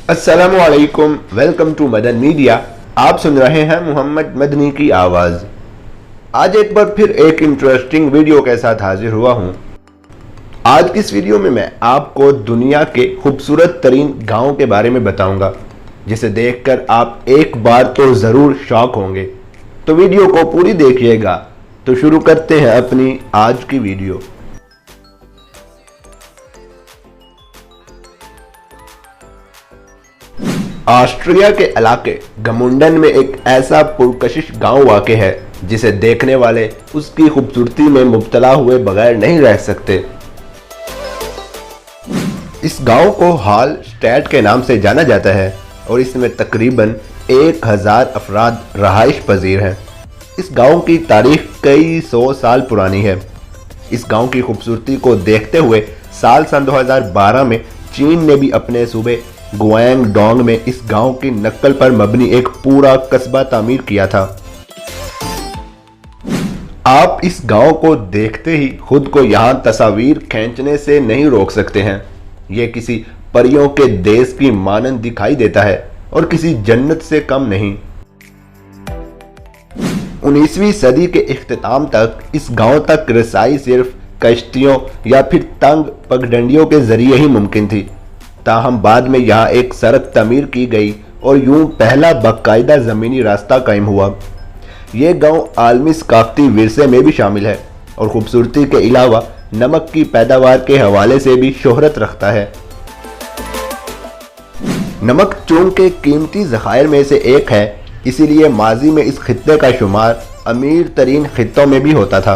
अस्सलामु अलैकुम, welcome to Madan media. आप सुन रहे हैं मोहम्मद मदनी की आवाज़। आज एक बार फिर एक इंटरेस्टिंग वीडियो के साथ हाजिर हुआ हूँ। आज की इस वीडियो में मैं आपको दुनिया के खूबसूरत तरीन गाँव के बारे में बताऊंगा, जिसे देखकर आप एक बार तो ज़रूर शॉक होंगे। तो वीडियो को पूरी देखिएगा। तो शुरू करते हैं अपनी आज की वीडियो। ऑस्ट्रिया के इलाके गमुंडन में एक ऐसा पुरकशिश गांव वाक़ है जिसे देखने वाले उसकी खूबसूरती में मुब्तला हुए बगैर नहीं रह सकते। इस गांव को हॉल स्टैट के नाम से जाना जाता है और इसमें तकरीबन 1000 अफराद रहाइश पजीर हैं। इस गांव की तारीख कई 100 साल पुरानी है। इस गांव की खूबसूरती को देखते हुए साल 2012 में चीन ने भी अपने सूबे गुआंगडोंग में इस गांव की नक्ल पर मबनी एक पूरा कस्बा तामीर किया था। आप इस गांव को देखते ही खुद को यहां तस्वीर खींचने से नहीं रोक सकते हैं। यह किसी परियों के देश की मानंद दिखाई देता है और किसी जन्नत से कम नहीं। 19वीं सदी के इख्तिताम तक इस गांव तक रसाई सिर्फ कश्तियों या फिर तंग पगडंडियों के जरिए ही मुमकिन थी। ताहम बाद में यहाँ एक सड़क तमीर की गई और यूं पहला बाकायदा ज़मीनी रास्ता कायम हुआ। ये गांव आलमी सकाफती विरसे में भी शामिल है और ख़ूबसूरती के अलावा नमक की पैदावार के हवाले से भी शोहरत रखता है। नमक चूंकि कीमती ज़खायर में से एक है, इसीलिए माजी में इस खित्ते का शुमार अमीर तरीन खित्तों में भी होता था।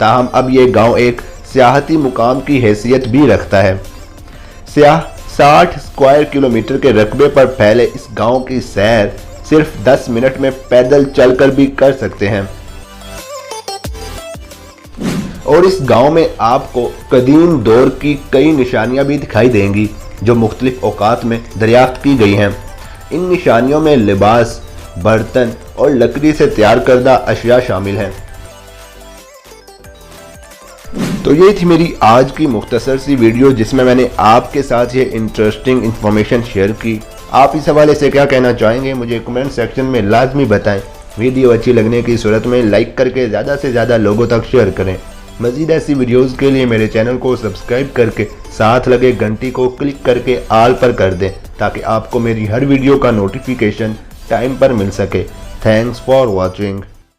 ताहम अब ये गाँव एक सियाहती मुकाम की हैसियत भी रखता है। सियाह 60 स्क्वायर किलोमीटर के रकबे पर फैले इस गांव की सैर सिर्फ 10 मिनट में पैदल चलकर भी कर सकते हैं। और इस गांव में आपको कदीम दौर की कई निशानियां भी दिखाई देंगी जो मुख्तलिफ औकात में दरियाफ्त की गई हैं। इन निशानियों में लिबास, बर्तन और लकड़ी से तैयार करदा अशिया शामिल हैं। तो ये थी मेरी आज की मुख्तसर सी वीडियो जिसमें मैंने आपके साथ ये इंटरेस्टिंग इन्फॉर्मेशन शेयर की। आप इस हवाले से क्या कहना चाहेंगे मुझे कमेंट सेक्शन में लाजमी बताएं। वीडियो अच्छी लगने की सूरत में लाइक करके ज़्यादा से ज़्यादा लोगों तक शेयर करें। मज़ीद ऐसी वीडियोज़ के लिए मेरे चैनल को सब्सक्राइब करके साथ लगे घंटी को क्लिक करके आल पर कर दें ताकि आपको मेरी हर वीडियो का नोटिफिकेशन टाइम पर मिल सके। Thanks for watching.